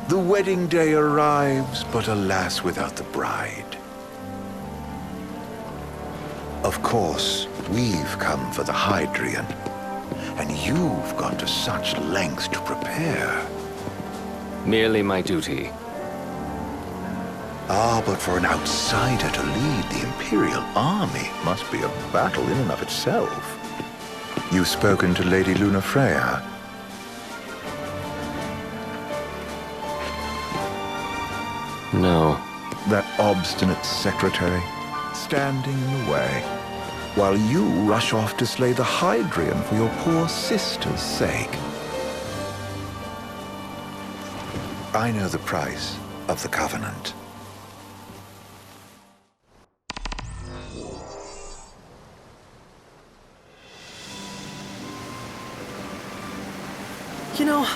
The wedding day arrives, but alas, without the bride. Of course, we've come for the Hydrian, and you've gone to such lengths to prepare. Merely my duty. Ah, but for an outsider to lead the Imperial army must be a battle in and of itself. You've spoken to Lady Lunafreya? No. That obstinate secretary, standing in the way, while you rush off to slay the Hydrian for your poor sister's sake. I know the price of the Covenant. You know,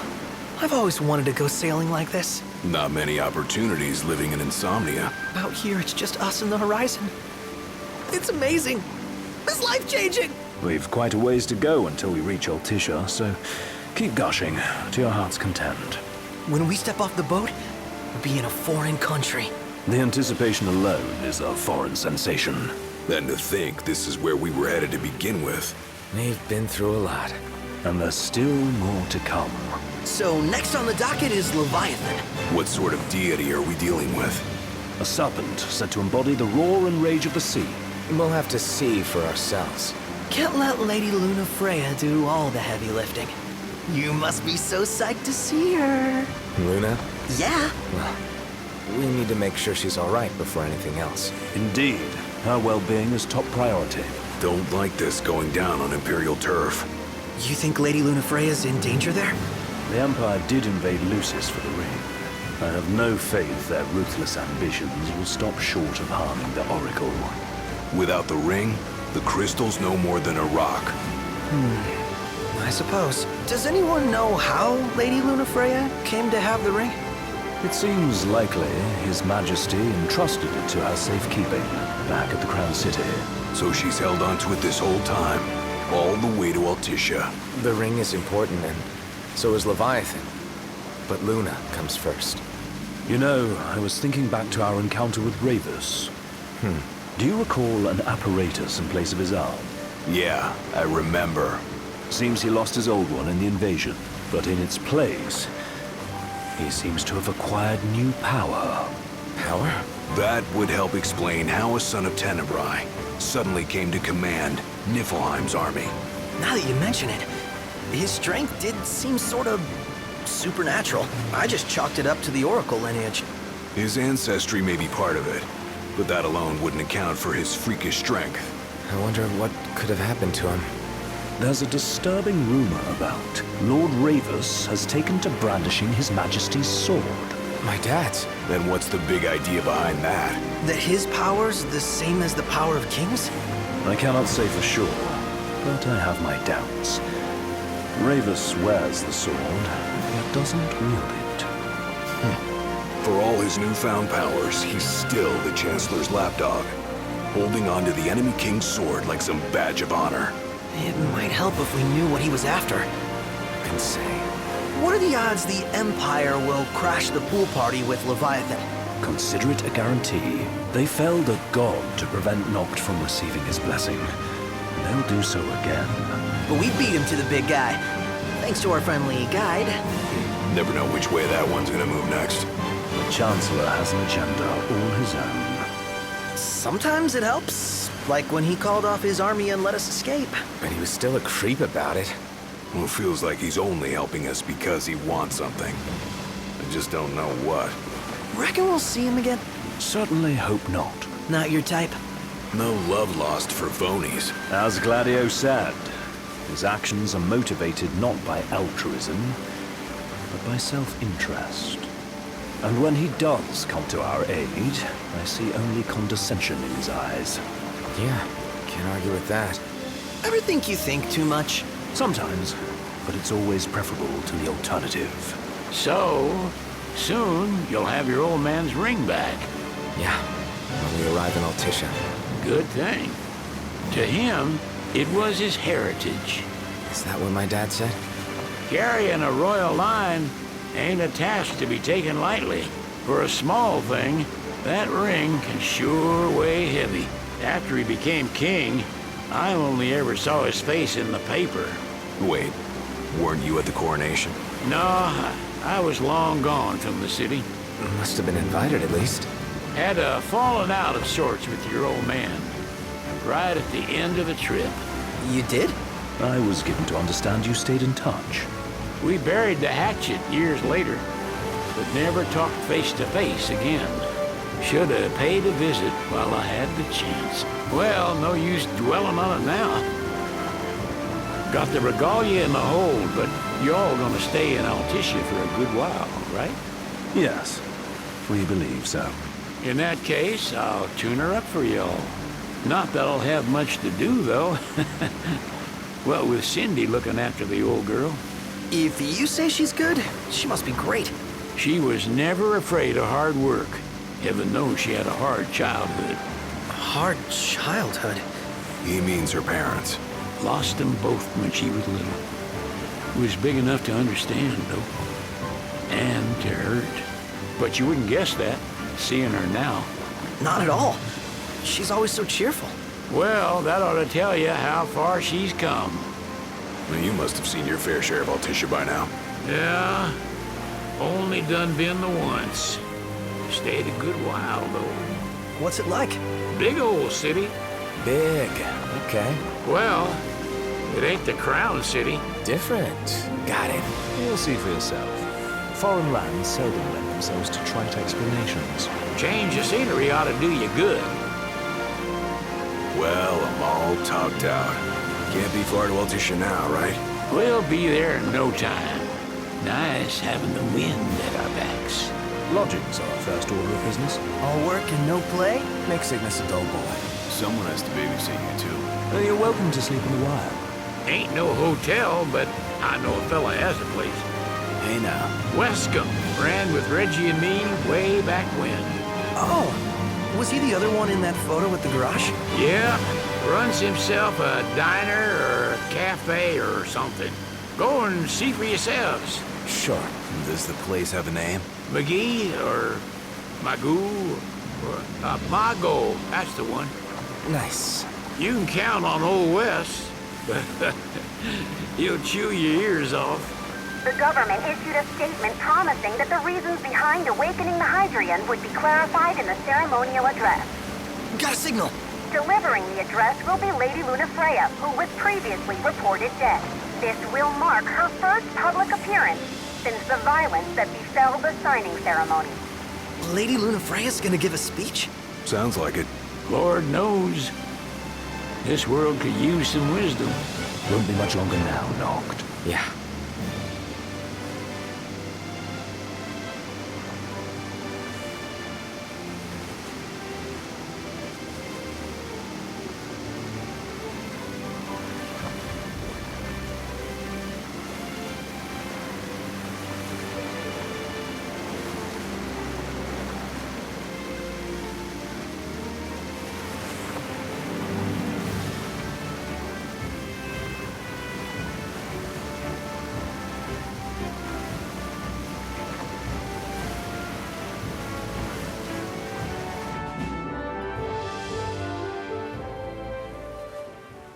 I've always wanted to go sailing like this. Not many opportunities living in Insomnia. Out here, it's just us and the horizon. It's amazing. It's life-changing. We've quite a ways to go until we reach Altissia, so keep gushing to your heart's content. When we step off the boat, we'll be in a foreign country. The anticipation alone is a foreign sensation. Then to think this is where we were headed to begin with. We've been through a lot. And there's still more to come. So next on the docket is Leviathan. What sort of deity are we dealing with? A serpent said to embody the roar and rage of the sea. We'll have to see for ourselves. Can't let Lady Lunafreya do all the heavy lifting. You must be so psyched to see her. Luna? Yeah. Well, we need to make sure she's all right before anything else. Indeed, her well-being is top priority. Don't like this going down on Imperial turf. You think Lady Lunafreya's in danger there? The Empire did invade Lucis for the ring. I have no faith their ruthless ambitions will stop short of harming the Oracle. Without the ring, the crystal's no more than a rock. I suppose. Does anyone know how Lady Lunafreya came to have the ring? It seems likely His Majesty entrusted it to her safekeeping back at the Crown City. So she's held onto it this whole time, all the way to Altissia. The ring is important, and so is Leviathan. But Luna comes first. You know, I was thinking back to our encounter with Ravus. Do you recall an apparatus in place of his arm? Yeah, I remember. Seems he lost his old one in the invasion, but in its place, he seems to have acquired new power. Power? That would help explain how a son of Tenebrae suddenly came to command Niflheim's army. Now that you mention it, his strength did seem sort of supernatural. I just chalked it up to the Oracle lineage. His ancestry may be part of it, but that alone wouldn't account for his freakish strength. I wonder what could have happened to him. There's a disturbing rumor about Lord Ravus has taken to brandishing His Majesty's sword. My dad's. Then what's the big idea behind that? That his power's the same as the power of kings? I cannot say for sure, but I have my doubts. Ravus wears the sword, yet doesn't wield it. For all his newfound powers, he's still the Chancellor's lapdog, holding on to the enemy king's sword like some badge of honor. It might help if we knew what he was after. I can say. What are the odds the Empire will crash the pool party with Leviathan? Consider it a guarantee. They felled a god to prevent Noct from receiving his blessing. They'll do so again. But we beat him to the big guy, thanks to our friendly guide. Never know which way that one's gonna move next. The Chancellor has an agenda all his own. Sometimes it helps, like when he called off his army and let us escape. But he was still a creep about it. Well, it feels like he's only helping us because he wants something. I just don't know what. Reckon we'll see him again? Certainly hope not. Not your type? No love lost for phonies. As Gladio said, his actions are motivated not by altruism, but by self-interest. And when he does come to our aid, I see only condescension in his eyes. Yeah, can't argue with that. Ever think you think too much? Sometimes, but it's always preferable to the alternative. So, soon you'll have your old man's ring back. Yeah, when we arrive in Altissia. Good thing. To him, it was his heritage. Is that what my dad said? Carrying a royal line ain't a task to be taken lightly. For a small thing, that ring can sure weigh heavy. After he became king, I only ever saw his face in the paper. Wait, weren't you at the coronation? No, I was long gone from the city. Must have been invited at least. Had a falling out of sorts with your old man. Right at the end of the trip. You did? I was given to understand you stayed in touch. We buried the hatchet years later, but never talked face to face again. Should have paid a visit while I had the chance. Well, no use dwelling on it now. Got the regalia in the hold, but y'all gonna stay in Altissia for a good while, right? Yes, we believe so. In that case, I'll tune her up for y'all. Not that I'll have much to do, though. Well, with Cindy looking after the old girl. If you say she's good, she must be great. She was never afraid of hard work. Heaven knows she had a hard childhood. Hard childhood. He means her parents. Lost them both when she was little. Was big enough to understand, though. And to hurt. But you wouldn't guess that, seeing her now. Not at all. She's always so cheerful. Well, that ought to tell you how far she's come. Well, you must have seen your fair share of Altissia by now. Yeah, only done been the once. Stayed a good while, though. What's it like? Big old city. Big. Okay. Well, it ain't the crown city. Different. Got it. You'll see for yourself. Foreign lands seldom lend themselves to trite explanations. Change of scenery ought to do you good. Well, I'm all talked out. Can't be far to Altissia now, right? We'll be there in no time. Nice having the wind at our backs. Lodgings are our first order of business. All work and no play? Make Cygnus a dull boy. Someone has to babysit you, too. You're welcome to sleep in the wild. Ain't no hotel, but I know a fella has a place. Hey now. Wescombe ran with Reggie and me way back when. Oh, was he the other one in that photo with the garage? Yeah, runs himself a diner or a cafe or something. Go and see for yourselves. Sure. Does the place have a name? McGee or Magoo or Mago, that's the one. Nice. You can count on Old Wes, but he'll chew your ears off. The government issued a statement promising that the reasons behind awakening the Hydrian would be clarified in the ceremonial address. Got a signal. Delivering the address will be Lady Lunafreya, who was previously reported dead. This will mark her first public appearance since the violence that befell the signing ceremony. Lady Lunafreya's gonna give a speech? Sounds like it. Lord knows, this world could use some wisdom. Won't be much longer now, Noct. Yeah.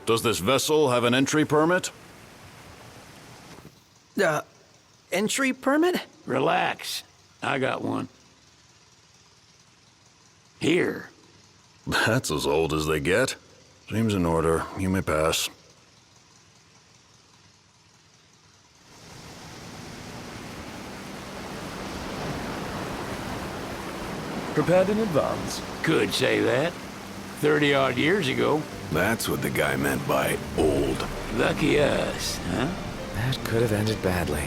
Does this vessel have an entry permit? Entry permit? Relax, I got one. Here. That's as old as they get. Seems in order. You may pass. Prepared in advance. Could say that. 30-odd years ago. That's what the guy meant by old. Lucky us, huh? That could have ended badly.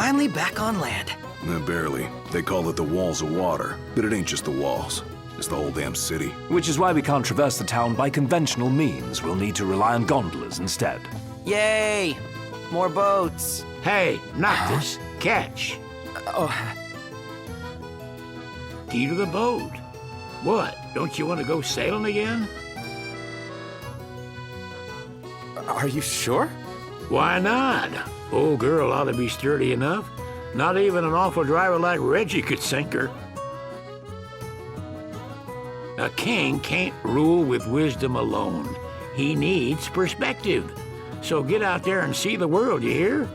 finally back on land. Barely. They call it the Walls of Water, but it ain't just the walls. It's the whole damn city. Which is why we can't traverse the town by conventional means. We'll need to rely on gondolas instead. Yay! More boats. Hey, Noctis, catch. Oh, Key to the boat. What? Don't you want to go sailing again? Are you sure? Why not? Old girl ought to be sturdy enough. Not even an awful driver like Reggie could sink her. A king can't rule with wisdom alone. He needs perspective. So get out there and see the world, you hear?